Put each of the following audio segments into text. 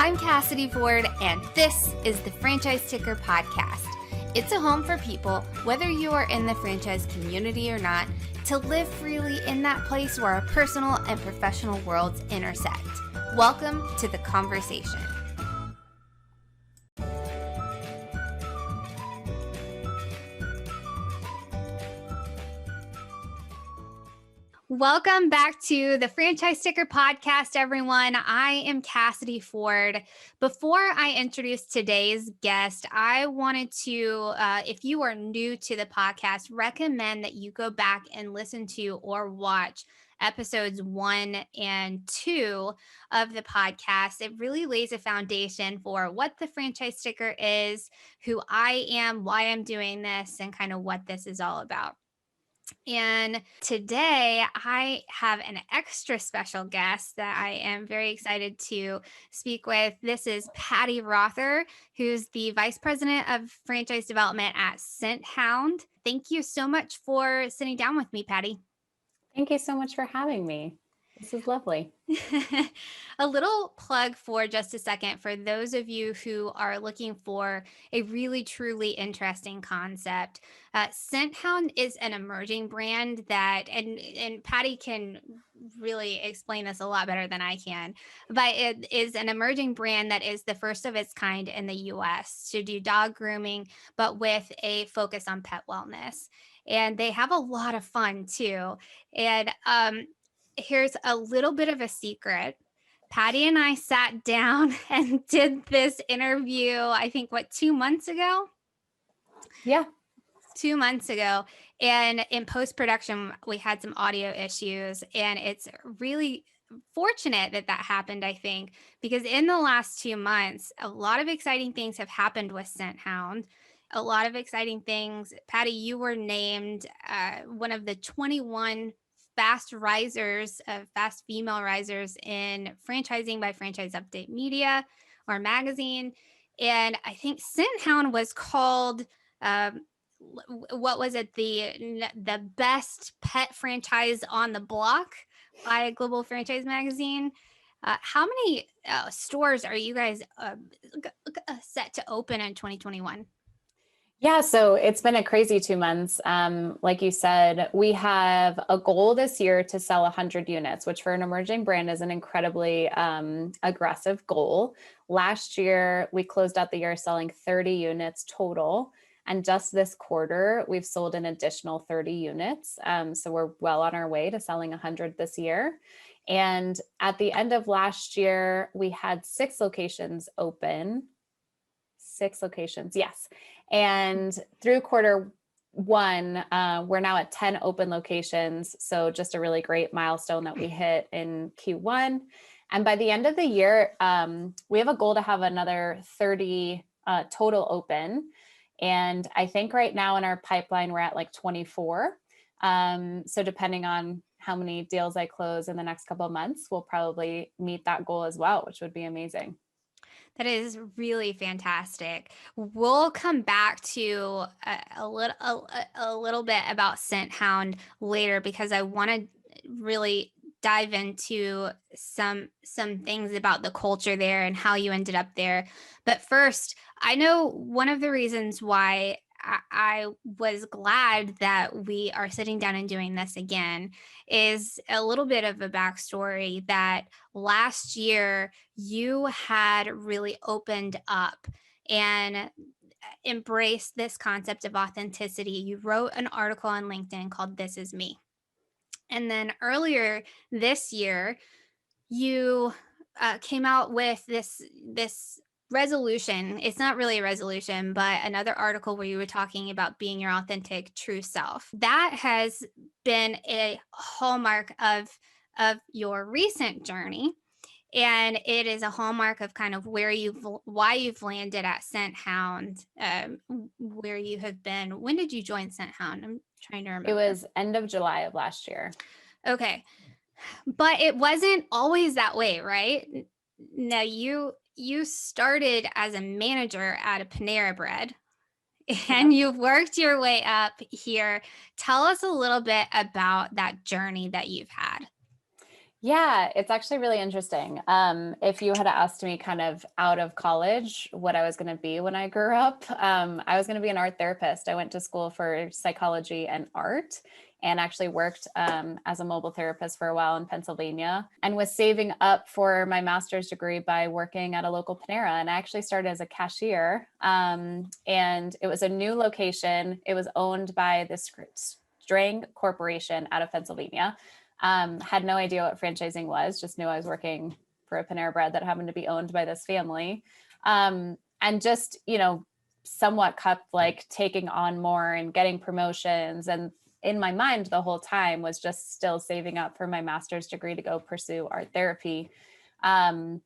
I'm Cassidy Ford, and this is the Franchise Ticker Podcast. It's a home for people, whether you are in the franchise community or not, to live freely in that place where our personal and professional worlds intersect. Welcome to the conversation. Welcome back to the Franchise Ticker Podcast, everyone. I am Cassidy Ford. Before I introduce today's guest, I wanted to, if you are new to the podcast, recommend that you go back and listen to or watch episodes 1 and 2 of the podcast. It really lays a foundation for what the Franchise Ticker is, who I am, why I'm doing this, and kind of what this is all about. And today I have an extra special guest that I am very excited to speak with. This is Patti Rother, who's the Vice President of Franchise Development at Scenthound. Thank you so much for sitting down with me, Patti. Thank you so much for having me. This is lovely. A little plug for just a second for those of you who are looking for a really, truly interesting concept. Scenthound is an emerging brand that, and Patti can really explain this a lot better than I can, but it is an emerging brand that is the first of its kind in the US to do dog grooming, but with a focus on pet wellness. And they have a lot of fun too. And here's a little bit of a secret. Patti and I sat down and did this interview, I think, 2 months ago? Yeah. 2 months ago. And in post-production, we had some audio issues. And it's really fortunate that happened, I think, because in the last 2 months, a lot of exciting things have happened with Scenthound. A lot of exciting things. Patti, you were named one of the 21 fast female risers in franchising by Franchise Update Media or magazine. And I think Sinhoun was called, what was it? The best pet franchise on the block by Global Franchise Magazine. How many stores are you guys set to open in 2021? Yeah, so it's been a crazy 2 months. Like you said, we have a goal this year to sell 100 units, which for an emerging brand is an incredibly aggressive goal. Last year, we closed out the year selling 30 units total. And just this quarter, we've sold an additional 30 units. So we're well on our way to selling 100 this year. And at the end of last year, we had 6 locations open. 6 locations, yes. And through quarter 1, we're now at 10 open locations. So just a really great milestone that we hit in Q1. And by the end of the year, we have a goal to have another 30 total open. And I think right now in our pipeline, we're at like 24. So depending on how many deals I close in the next couple of months, we'll probably meet that goal as well, which would be amazing. That is really fantastic. We'll come back to a little bit about Scenthound later because I want to really dive into some things about the culture there and how you ended up there. But first, I know one of the reasons why I was glad that we are sitting down and doing this again is a little bit of a backstory that last year you had really opened up and embraced this concept of authenticity. You wrote an article on LinkedIn called This Is Me. And then earlier this year, you came out with this resolution. It's not really a resolution, but another article where you were talking about being your authentic true self. That has been a hallmark of your recent journey. And it is a hallmark of kind of why you've landed at Scenthound, where you have been. When did you join Scenthound? I'm trying to remember. It was end of July of last year. Okay. But it wasn't always that way, right? Now you started as a manager at a Panera Bread and you've worked your way up here. Tell us a little bit about that journey that you've had. Yeah, it's actually really interesting. If you had asked me kind of out of college what I was going to be when I grew up, I was going to be an art therapist. I went to school for psychology and art and actually worked as a mobile therapist for a while in Pennsylvania and was saving up for my master's degree by working at a local Panera. And I actually started as a cashier. And it was a new location. It was owned by this Strang Corporation out of Pennsylvania. Had no idea what franchising was, just knew I was working for a Panera Bread that happened to be owned by this family. And just, somewhat kept like taking on more and getting promotions. And in my mind, the whole time was just still saving up for my master's degree to go pursue art therapy. And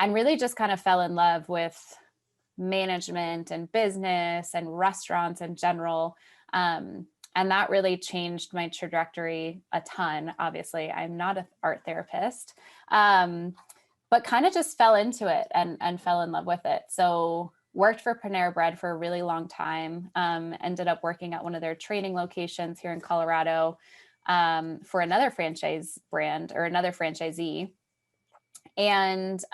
really just kind of fell in love with management and business and restaurants in general. And that really changed my trajectory a ton. Obviously, I'm not an art therapist, but kind of just fell into it and fell in love with it. So worked for Panera Bread for a really long time, ended up working at one of their training locations here in Colorado for another franchise brand or another franchisee. And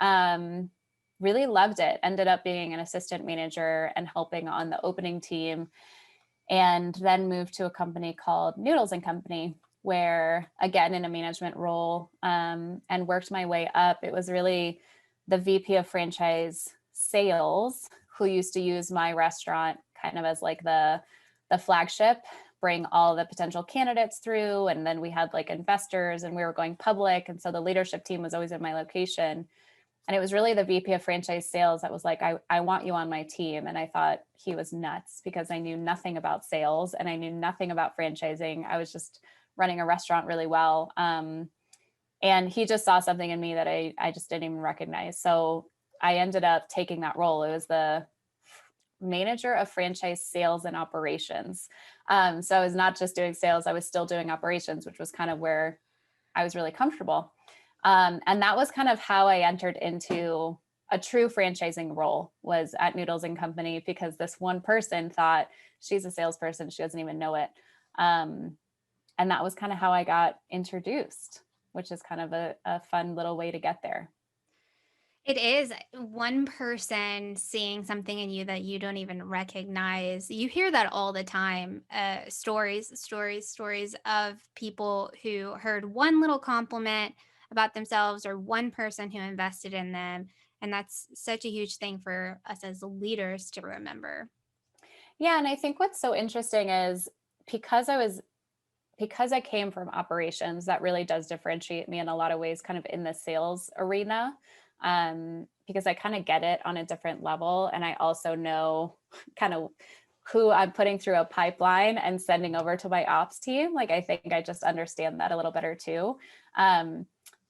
really loved it. Ended up being an assistant manager and helping on the opening team, and then moved to a company called Noodles and Company, where again in a management role, and worked my way up. It was really the VP of franchise sales who used to use my restaurant kind of as like the flagship, bring all the potential candidates through, and then we had like investors and we were going public, and so the leadership team was always in my location. And it was really the VP of franchise sales that was like, I want you on my team. And I thought he was nuts because I knew nothing about sales and I knew nothing about franchising. I was just running a restaurant really well. And he just saw something in me that I just didn't even recognize. So I ended up taking that role. It was the manager of franchise sales and operations. So I was not just doing sales, I was still doing operations, which was kind of where I was really comfortable. And that was kind of how I entered into a true franchising role, was at Noodles and Company, because this one person thought she's a salesperson. She doesn't even know it. And that was kind of how I got introduced, which is kind of a fun little way to get there. It is one person seeing something in you that you don't even recognize. You hear that all the time. Stories of people who heard one little compliment about themselves or one person who invested in them. And that's such a huge thing for us as leaders to remember. Yeah. And I think what's so interesting is because I came from operations, that really does differentiate me in a lot of ways, kind of in the sales arena, because I kind of get it on a different level. And I also know kind of who I'm putting through a pipeline and sending over to my ops team. Like, I think I just understand that a little better too.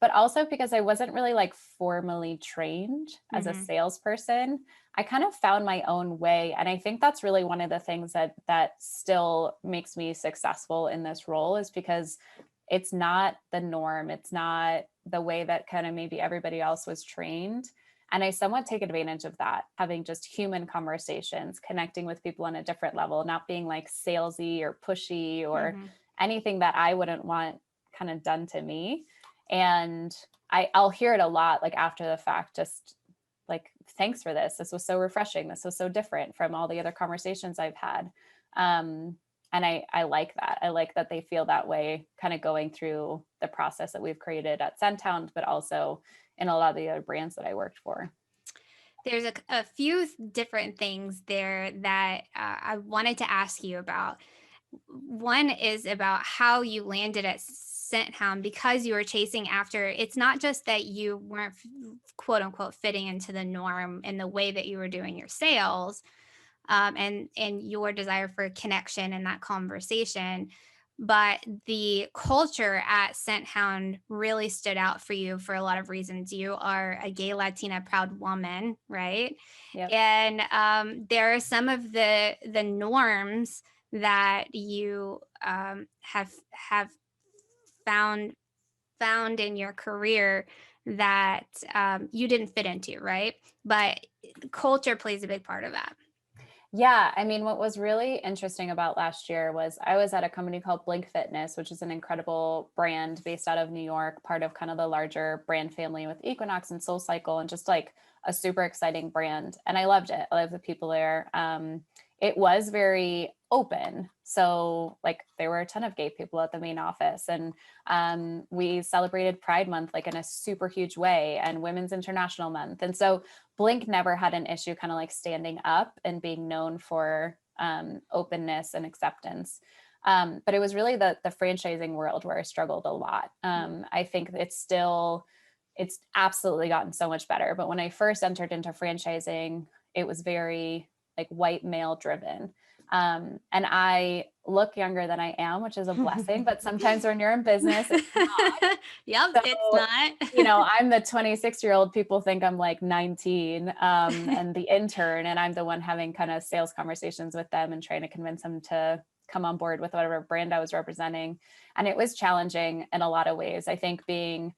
But also because I wasn't really like formally trained as a salesperson, I kind of found my own way. And I think that's really one of the things that still makes me successful in this role, is because it's not the norm. It's not the way that kind of maybe everybody else was trained. And I somewhat take advantage of that, having just human conversations, connecting with people on a different level, not being like salesy or pushy or anything that I wouldn't want kind of done to me. And I'll hear it a lot, like after the fact, just like, thanks for this. This was so refreshing. This was so different from all the other conversations I've had. And I like that. I like that they feel that way, kind of going through the process that we've created at Scenthound, but also in a lot of the other brands that I worked for. There's a few different things there that I wanted to ask you about. One is about how you landed at Sinhoun, because you were chasing after, it's not just that you weren't quote unquote fitting into the norm in the way that you were doing your sales, and your desire for connection and that conversation, but the culture at Scenthound really stood out for you for a lot of reasons. You are a gay Latina proud woman, right? Yep. And there are some of the norms that you have found in your career that you didn't fit into, right? But culture plays a big part of that. Yeah, I mean, what was really interesting about last year was I was at a company called Blink Fitness, which is an incredible brand based out of New York, part of kind of the larger brand family with Equinox and Soul Cycle, and just like a super exciting brand. And I loved it. I loved the people there. It was very open. So like there were a ton of gay people at the main office, and we celebrated Pride Month like in a super huge way, and Women's International Month. And so Blink never had an issue kind of like standing up and being known for openness and acceptance. But it was really the franchising world where I struggled a lot. I think it's absolutely gotten so much better. But when I first entered into franchising, it was very like white male driven. And I look younger than I am, which is a blessing, but sometimes when you're in business, it's not. Yep, So, it's not. I'm the 26-year-old, people think I'm like 19, and the intern, and I'm the one having kind of sales conversations with them and trying to convince them to come on board with whatever brand I was representing. And it was challenging in a lot of ways. I think being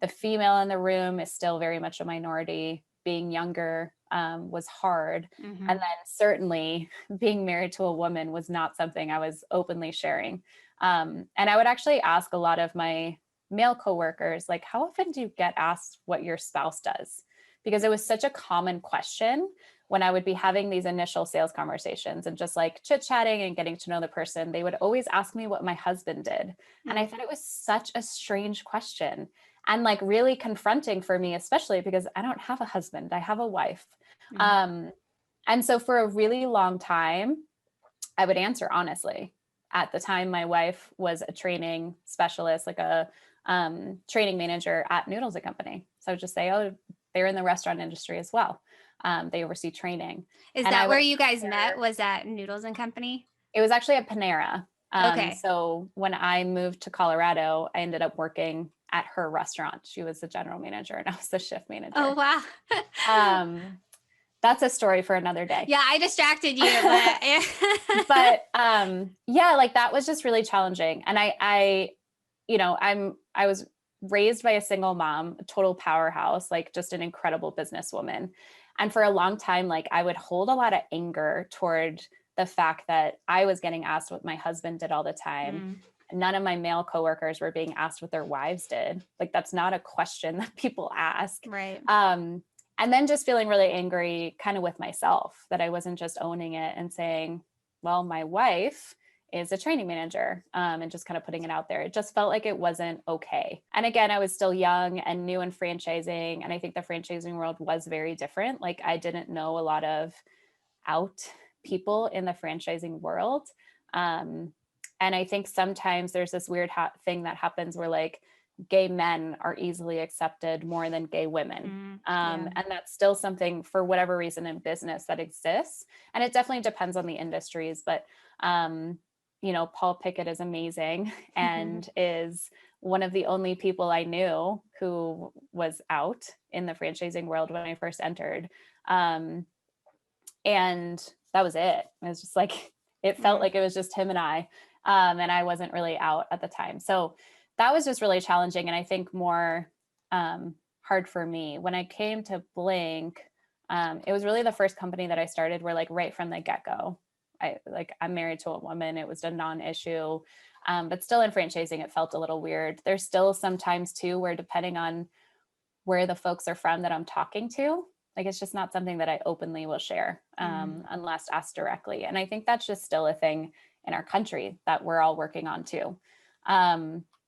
the female in the room is still very much a minority. Being younger was hard. Mm-hmm. And then certainly being married to a woman was not something I was openly sharing. And I would actually ask a lot of my male coworkers, like, how often do you get asked what your spouse does? Because it was such a common question when I would be having these initial sales conversations and just like chit chatting and getting to know the person. They would always ask me what my husband did. And I thought it was such a strange question and like really confronting for me, especially because I don't have a husband, I have a wife. And so for a really long time, I would answer honestly. At the time, my wife was a training specialist, like a training manager at Noodles & Company. So I would just say, oh, they're in the restaurant industry as well. They oversee training. Is And that where you guys met? Was at Noodles & Company? It was actually at Panera. Okay. So when I moved to Colorado, I ended up working at her restaurant. She was the general manager and I was the shift manager. Oh, wow. That's a story for another day. Yeah, I distracted you, but yeah, like that was just really challenging. And I was raised by a single mom, a total powerhouse, like just an incredible businesswoman. And for a long time, like I would hold a lot of anger toward the fact that I was getting asked what my husband did all the time. None of my male coworkers were being asked what their wives did. Like that's not a question that people ask. Right. And then just feeling really angry kind of with myself that I wasn't just owning it and saying, well, my wife is a training manager, and just kind of putting it out there. It just felt like it wasn't okay. And again, I was still young and new in franchising. And I think the franchising world was very different. Like I didn't know a lot of out people in the franchising world. And I think sometimes there's this weird thing that happens where like gay men are easily accepted more than gay women. And that's still something for whatever reason in business that exists. And it definitely depends on the industries, but Paul Pickett is amazing and is one of the only people I knew who was out in the franchising world when I first entered. And that was it. It was just like, it felt like it was just him and I wasn't really out at the time. So that was just really challenging. And I think more hard for me when I came to Blink. It was really the first company that I started where like right from the get-go, I'm married to a woman. It was a non-issue, but still in franchising, it felt a little weird. There's still sometimes too, where depending on where the folks are from that I'm talking to, like, it's just not something that I openly will share unless asked directly. And I think that's just still a thing in our country that we're all working on too.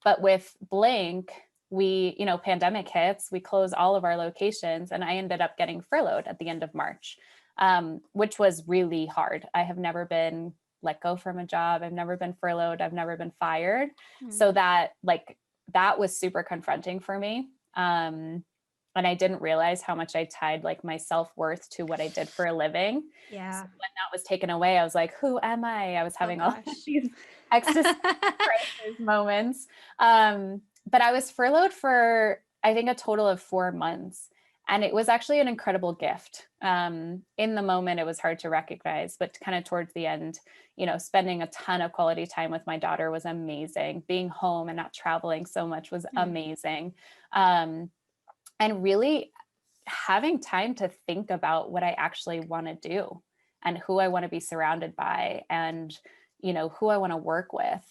But with Blink, we, pandemic hits, we close all of our locations, and I ended up getting furloughed at the end of March, which was really hard. I have never been let go from a job. I've never been furloughed. I've never been fired. So that was super confronting for me. And I didn't realize how much I tied like my self-worth to what I did for a living. Yeah. So when that was taken away, I was like, who am I? I was having all these existential crisis moments. But I was furloughed for, I think, a total of 4 months. And it was actually an incredible gift. In the moment, it was hard to recognize, but kind of towards the end, spending a ton of quality time with my daughter was amazing. Being home and not traveling so much was amazing. And really having time to think about what I actually want to do and who I want to be surrounded by and, who I want to work with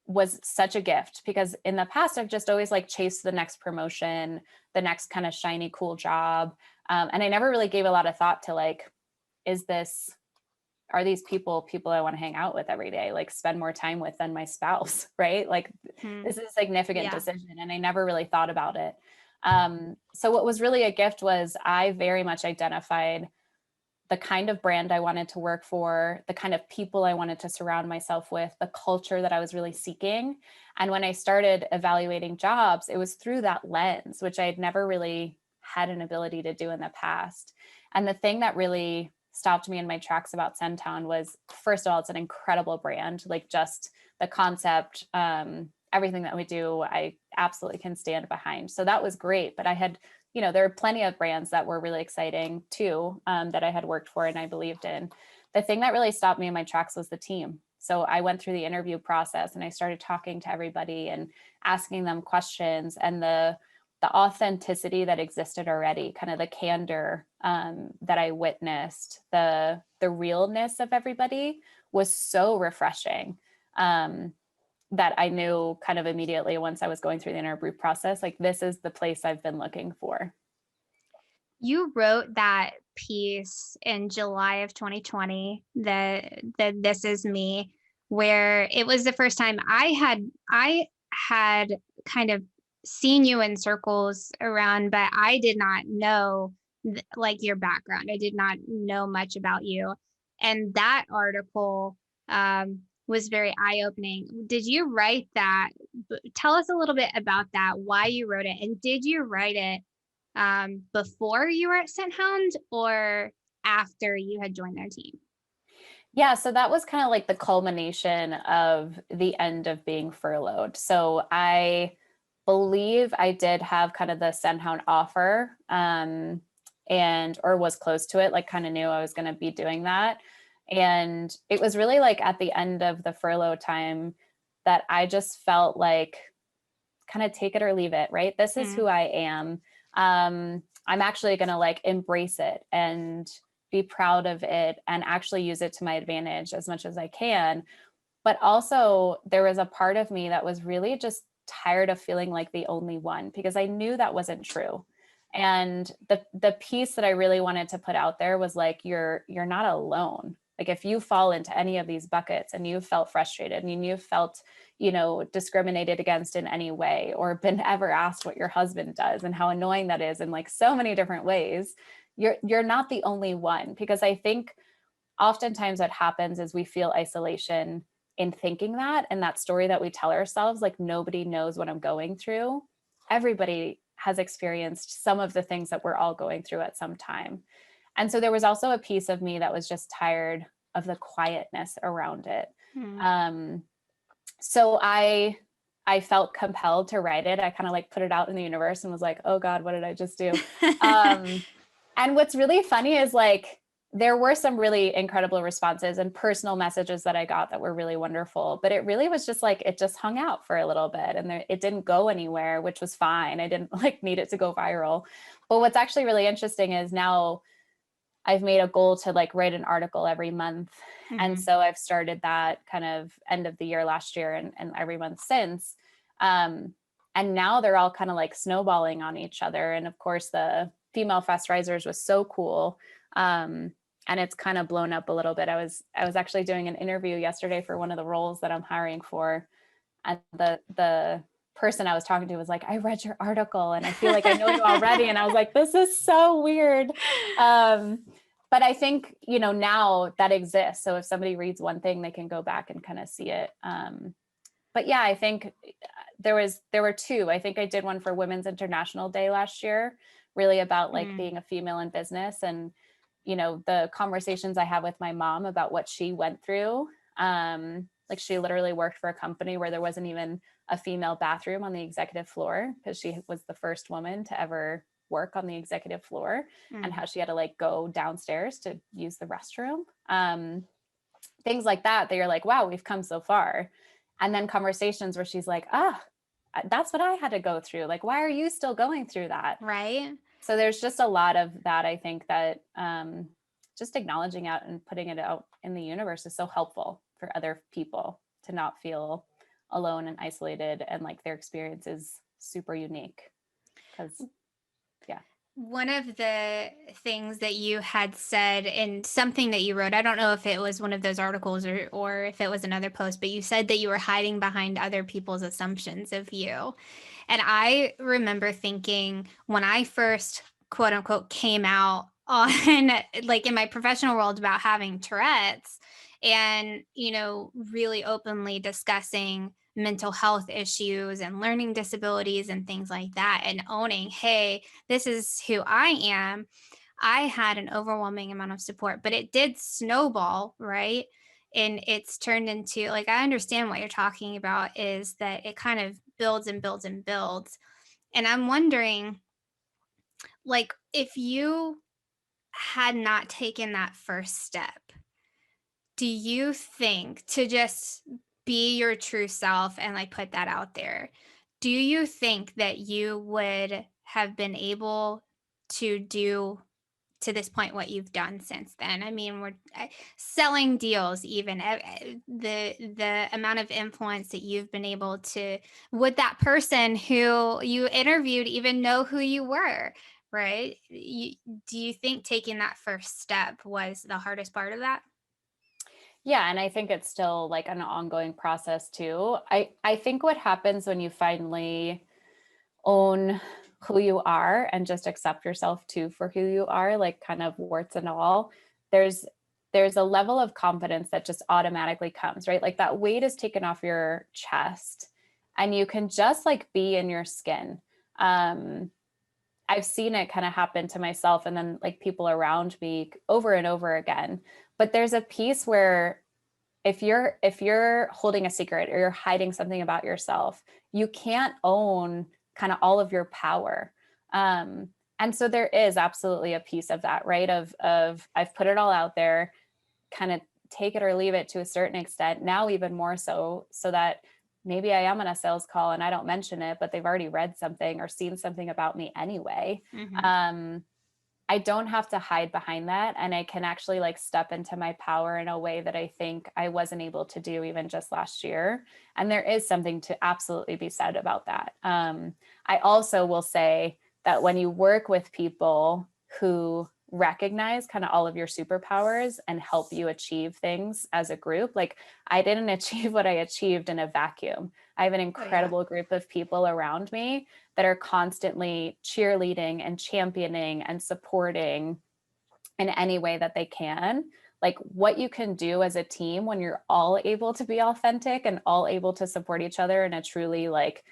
was such a gift, because in the past I've just always like chased the next promotion, the next kind of shiny, cool job. And I never really gave a lot of thought to like, are these people I want to hang out with every day, like spend more time with than my spouse, right? Like this is a significant decision, and I never really thought about it. So what was really a gift was I very much identified the kind of brand I wanted to work for, the kind of people I wanted to surround myself with, the culture that I was really seeking. And when I started evaluating jobs, it was through that lens, which I had never really had an ability to do in the past. And the thing that really stopped me in my tracks about Scenthound was, first of all, it's an incredible brand, like just the concept, everything that we do, I absolutely can stand behind. So that was great. But I had, there are plenty of brands that were really exciting too, that I had worked for and I believed in. The thing that really stopped me in my tracks was the team. So I went through the interview process and I started talking to everybody and asking them questions, and the authenticity that existed already, kind of the candor that I witnessed, the realness of everybody was so refreshing. That I knew kind of immediately once I was going through the interview process, like this is the place I've been looking for. You wrote that piece in July of 2020, the This Is Me, where it was the first time I had kind of seen you in circles around, but I did not know like your background. I did not know much about you. And that article was very eye-opening. Did you write that? Tell us a little bit about that, why you wrote it, and did you write it before you were at Scenthound or after you had joined their team? Yeah, so that was kind of like the culmination of the end of being furloughed. So I believe I did have kind of the Sinhoun offer, and or was close to it, like kind of knew I was going to be doing that. And it was really like at the end of the furlough time that I just felt like kind of take it or leave it, right? This is who I am. I'm actually going to like embrace it and be proud of it and actually use it to my advantage as much as I can. But also, there was a part of me that was really just tired of feeling like the only one, because I knew that wasn't true. And the piece that I really wanted to put out there was like, you're not alone. Like if you fall into any of these buckets and you felt frustrated and you felt, discriminated against in any way, or been ever asked what your husband does and how annoying that is in like so many different ways, you're not the only one. Because I think oftentimes what happens is we feel isolation in thinking that, and that story that we tell ourselves, like nobody knows what I'm going through. Everybody has experienced some of the things that we're all going through at some time. And so there was also a piece of me that was just tired of the quietness around it. Mm. So I felt compelled to write it. I kind of like put it out in the universe and was like, oh God, what did I just do? And what's really funny is like, there were some really incredible responses and personal messages that I got that were really wonderful, but it really was just like, it just hung out for a little bit and it didn't go anywhere, which was fine. I didn't like need it to go viral. But what's actually really interesting is now I've made a goal to like write an article every month. And so I've started that kind of end of the year last year and every month since. And now they're all kind of like snowballing on each other. And of course, the Female Fast Risers was so cool. And it's kind of blown up a little bit. I was actually doing an interview yesterday for one of the roles that I'm hiring for. And the person I was talking to was like, I read your article and I feel like I know you already. And I was like, this is so weird. But I think, now that exists. So if somebody reads one thing, they can go back and kind of see it. But yeah, I think there were two. I think I did one for Women's International Day last year, really about like being a female in business and, the conversations I have with my mom about what she went through. Like she literally worked for a company where there wasn't even a female bathroom on the executive floor because she was the first woman to ever work on the executive floor, and how she had to like go downstairs to use the restroom. Things like that you're like, wow, we've come so far. And then conversations where she's like, that's what I had to go through. Like, why are you still going through that? Right. So there's just a lot of that, I think, that just acknowledging out and putting it out in the universe is so helpful for other people to not feel alone and isolated, and like their experience is super unique. Because yeah. One of the things that you had said in something that you wrote, I don't know if it was one of those articles or if it was another post, but you said that you were hiding behind other people's assumptions of you. And I remember thinking when I first, quote unquote, came out on like in my professional world about having Tourette's and, really openly discussing mental health issues and learning disabilities and things like that, and owning, hey, this is who I am. I had an overwhelming amount of support, but it did snowball, right? And it's turned into, like, I understand what you're talking about is that it kind of builds and builds and builds. And I'm wondering, like, if you had not taken that first step, do you think to just be your true self and like put that out there, do you think that you would have been able to do to this point what you've done since then? I mean, we're selling deals, even the amount of influence that you've been able to. Would that person who you interviewed even know who you were? Right? Do you think taking that first step was the hardest part of that? Yeah, and I think it's still like an ongoing process too. I think what happens when you finally own who you are and just accept yourself too for who you are, like kind of warts and all, there's there's a level of confidence that just automatically comes, right? Like that weight is taken off your chest and you can just like be in your skin. Um I've seen it kind of happen to myself and then like people around me over and over again. But there's a piece where if you're holding a secret or you're hiding something about yourself, you can't own kind of all of your power. And so there is absolutely a piece of that, right? Of I've put it all out there, kind of take it or leave it to a certain extent. Now even more so, so that maybe I am on a sales call and I don't mention it, but they've already read something or seen something about me anyway. Hmm. Um, I don't have to hide behind that. And I can actually like step into my power in a way that I think I wasn't able to do even just last year. And there is something to absolutely be said about that. I also will say that when you work with people who recognize kind of all of your superpowers and help you achieve things as a group, like I didn't achieve what I achieved in a vacuum. I have an Oh yeah. incredible group of people around me that are constantly cheerleading and championing and supporting in any way that they can. Like what you can do as a team when you're all able to be authentic and all able to support each other in a truly like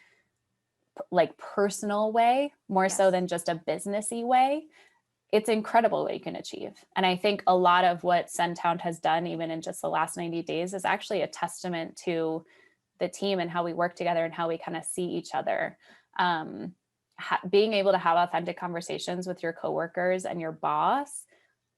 personal way, more so Yes. than just a businessy way. It's incredible what you can achieve. And I think a lot of what Scenthound has done, even in just the last 90 days, is actually a testament to the team and how we work together and how we kind of see each other. Being able to have authentic conversations with your coworkers and your boss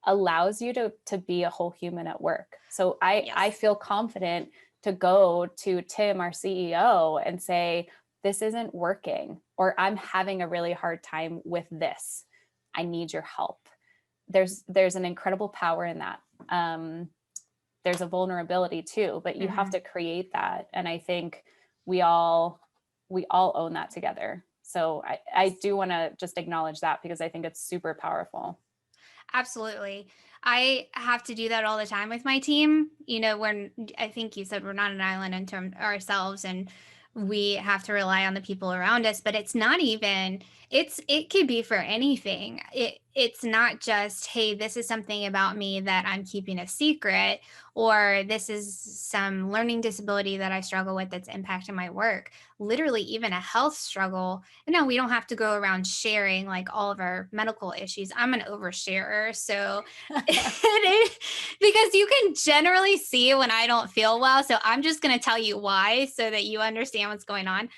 allows you to be a whole human at work. So I Yes. feel confident to go to Tim, our CEO, and say, this isn't working, or I'm having a really hard time with this. I need your help. There's an incredible power in that. There's a vulnerability too, but you have Hmm. to create that. And I think we all own that together. So I do want to just acknowledge that because I think it's super powerful. Absolutely. I have to do that all the time with my team. When I think you said we're not an island in terms ourselves and we have to rely on the people around us, but it's not even it could be for anything. It's not just, hey, this is something about me that I'm keeping a secret, or this is some learning disability that I struggle with that's impacting my work. Literally even a health struggle. And no, we don't have to go around sharing like all of our medical issues. I'm an oversharer. So it is, because you can generally see when I don't feel well. So I'm just going to tell you why so that you understand what's going on.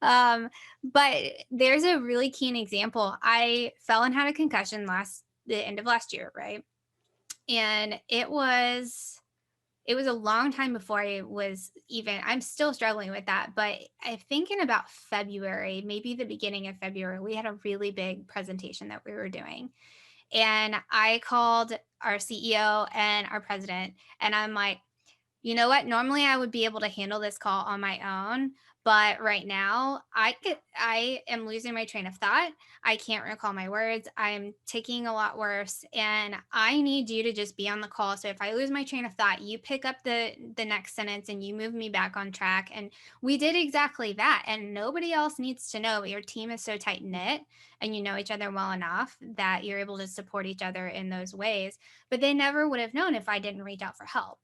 Um, but there's a really keen example. I fell and had a concussion the end of last year, right? And it was a long time before I'm still struggling with that, but I think in about February, maybe the beginning of February, we had a really big presentation that we were doing. And I called our CEO and our president. And I'm like, you know what? Normally I would be able to handle this call on my own, but right now I am losing my train of thought. I can't recall my words. I'm taking a lot worse and I need you to just be on the call. So if I lose my train of thought, you pick up the next sentence and you move me back on track. And we did exactly that. And nobody else needs to know, but your team is so tight knit and you know each other well enough that you're able to support each other in those ways. But they never would have known if I didn't reach out for help.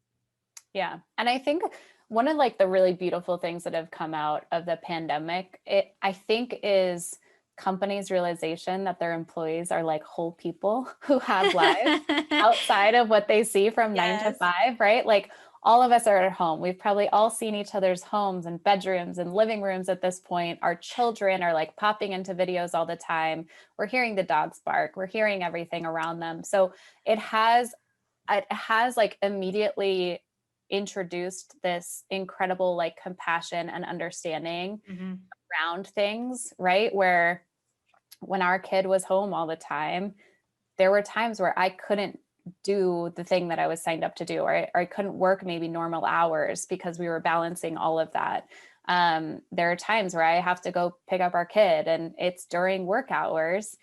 Yeah. And I think one of like the really beautiful things that have come out of the pandemic, I think is companies' realization that their employees are like whole people who have lives outside of what they see from nine to Yes. five, right? Like all of us are at home. We've probably all seen each other's homes and bedrooms and living rooms at this point. Our children are like popping into videos all the time. We're hearing the dogs bark. We're hearing everything around them. So it has like immediately introduced this incredible like compassion and understanding Mm-hmm. around things, right? Where when our kid was home all the time, there were times where I couldn't do the thing that I was signed up to do, or I couldn't work maybe normal hours because we were balancing all of that. There are times where I have to go pick up our kid and it's during work hours.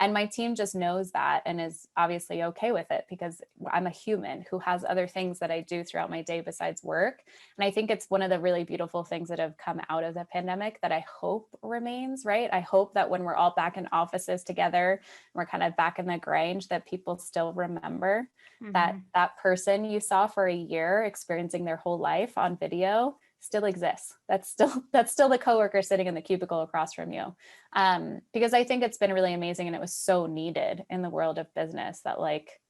And my team just knows that and is obviously okay with it because I'm a human who has other things that I do throughout my day besides work. And I think it's one of the really beautiful things that have come out of the pandemic that I hope remains, right? I hope that when we're all back in offices together, we're kind of back in the grind, that people still remember that Mm-hmm. that person you saw for a year experiencing their whole life on video still exists. That's still the coworker sitting in the cubicle across from you. Because I think it's been really amazing and it was so needed in the world of business that like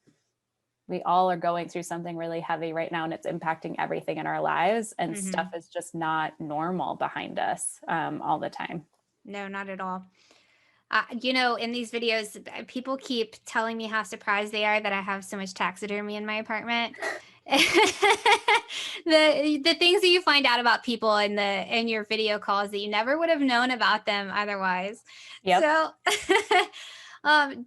we all are going through something really heavy right now and it's impacting everything in our lives and Mm-hmm. stuff is just not normal behind us all the time. No, not at all. In these videos, people keep telling me how surprised they are that I have so much taxidermy in my apartment. The things that you find out about people in your video calls that you never would have known about them otherwise. Yep. So,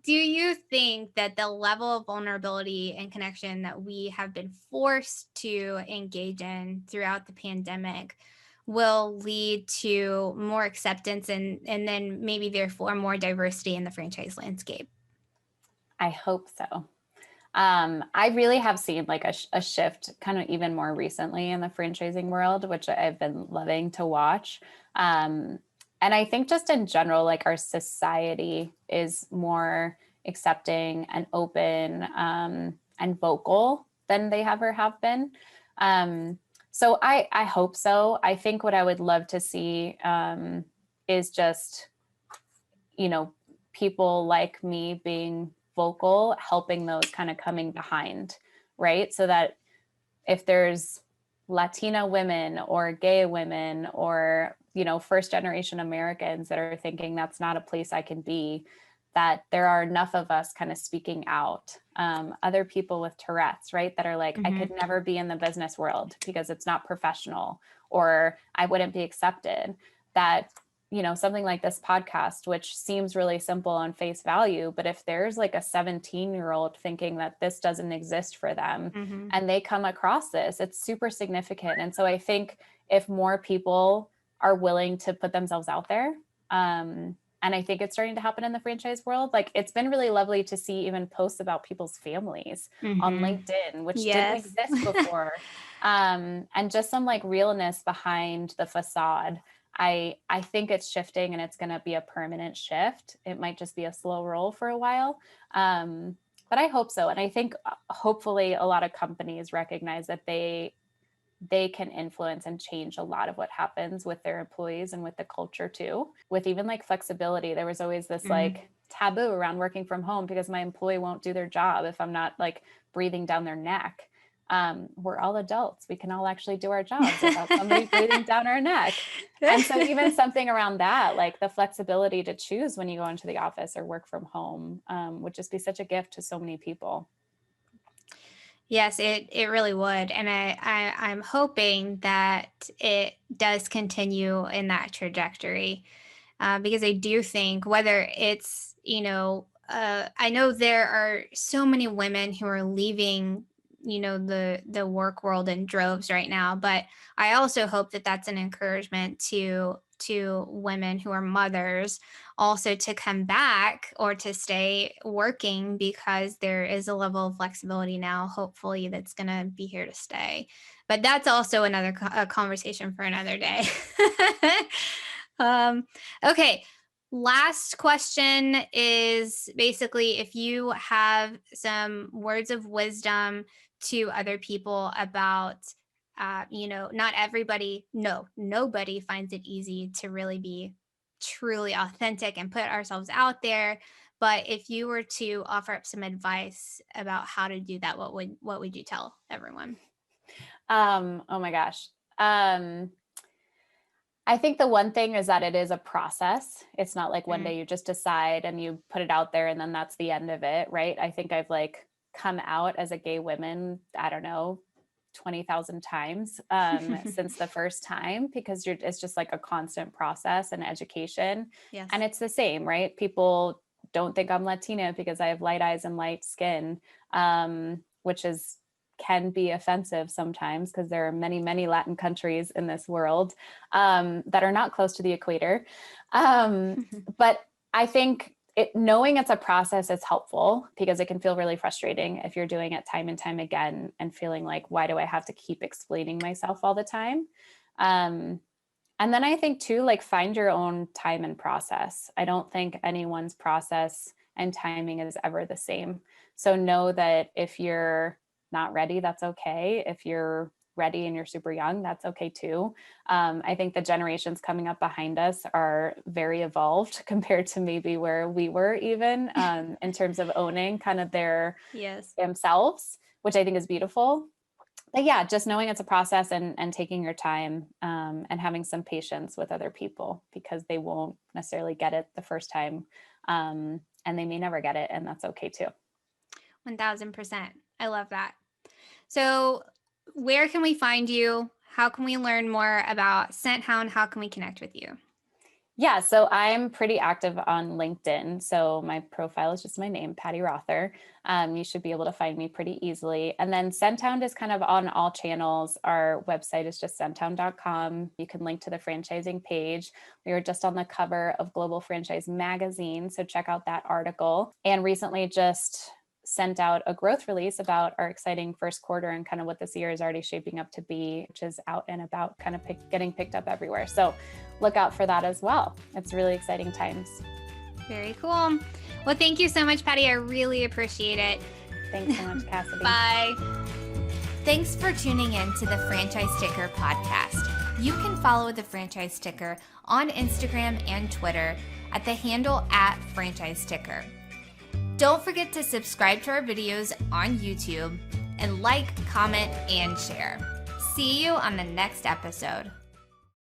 do you think that the level of vulnerability and connection that we have been forced to engage in throughout the pandemic will lead to more acceptance and then maybe therefore more diversity in the franchise landscape? I hope so. I really have seen like a shift kind of even more recently in the franchising world, which I've been loving to watch. Um, and I think just in general, like our society is more accepting and open and vocal than they ever have been. So I hope so. I think what I would love to see is just, you know, people like me being vocal, helping those kind of coming behind, right? So that if there's Latina women or gay women or, first generation Americans that are thinking that's not a place I can be, that there are enough of us kind of speaking out. Other people with Tourette's, right? That are like, I could never be in the business world because it's not professional or I wouldn't be accepted. That something like this podcast, which seems really simple on face value, but if there's like a 17-year-old thinking that this doesn't exist for them Mm-hmm. and they come across this, it's super significant. And so I think if more people are willing to put themselves out there, and I think it's starting to happen in the franchise world. Like it's been really lovely to see even posts about people's families on Mm-hmm. LinkedIn, which didn't Yes. exist before. And just some like realness behind the facade. I think it's shifting and it's going to be a permanent shift. It might just be a slow roll for a while. But I hope so. And I think hopefully a lot of companies recognize that they can influence and change a lot of what happens with their employees and with the culture too. With even like flexibility, there was always this like taboo around working from home because my employee won't do their job if I'm not like breathing down their neck. We're all adults. We can all actually do our jobs without somebody breathing down our neck. And so even something around that, like the flexibility to choose when you go into the office or work from home, would just be such a gift to so many people. Yes, it really would. And I'm hoping that it does continue in that trajectory because I do think whether it's, I know there are so many women who are leaving, the work world in droves right now, but I also hope that that's an encouragement to women who are mothers also to come back or to stay working, because there is a level of flexibility now, hopefully, that's going to be here to stay. But that's also another conversation for another day. um, okay. Last question is basically if you have some words of wisdom to other people about, not everybody, no, nobody finds it easy to really be truly authentic and put ourselves out there. But if you were to offer up some advice about how to do that, what would you tell everyone? Oh my gosh. I think the one thing is that it is a process. It's not like one Mm. day you just decide and you put it out there and then that's the end of it, right? I think I've like come out as a gay woman, I don't know, 20,000 times since the first time, because it's just like a constant process and education. Yes. And it's the same, right? People don't think I'm Latina because I have light eyes and light skin, which is can be offensive sometimes because there are many, many Latin countries in this world that are not close to the equator. But I think knowing it's a process is helpful because it can feel really frustrating if you're doing it time and time again and feeling like, why do I have to keep explaining myself all the time? And then I think too, like find your own time and process. I don't think anyone's process and timing is ever the same. So know that if you're not ready, that's okay. If you're ready and you're super young, that's okay too. I think the generations coming up behind us are very evolved compared to maybe where we were even in terms of owning kind of their Yes. themselves, which I think is beautiful. But yeah, just knowing it's a process and taking your time and having some patience with other people because they won't necessarily get it the first time and they may never get it, and that's okay too. 1000%. I love that. So, where can we find you? How can we learn more about Scenthound? How can we connect with you? Yeah, so I'm pretty active on LinkedIn. So my profile is just my name, Patti Rother. You should be able to find me pretty easily. And then Scenthound is kind of on all channels. Our website is just scenthound.com. You can link to the franchising page. We were just on the cover of Global Franchise Magazine, so check out that article. And recently just sent out a growth release about our exciting first quarter and kind of what this year is already shaping up to be, which is out and about, kind of getting picked up everywhere. So look out for that as well. It's really exciting times. Very cool. Well, thank you so much, Patti. I really appreciate it. Thanks so much, Cassidy. Bye. Thanks for tuning in to the Franchise Sticker podcast. You can follow the Franchise Sticker on Instagram and Twitter at the handle @FranchiseSticker. Don't forget to subscribe to our videos on YouTube and like, comment, and share. See you on the next episode.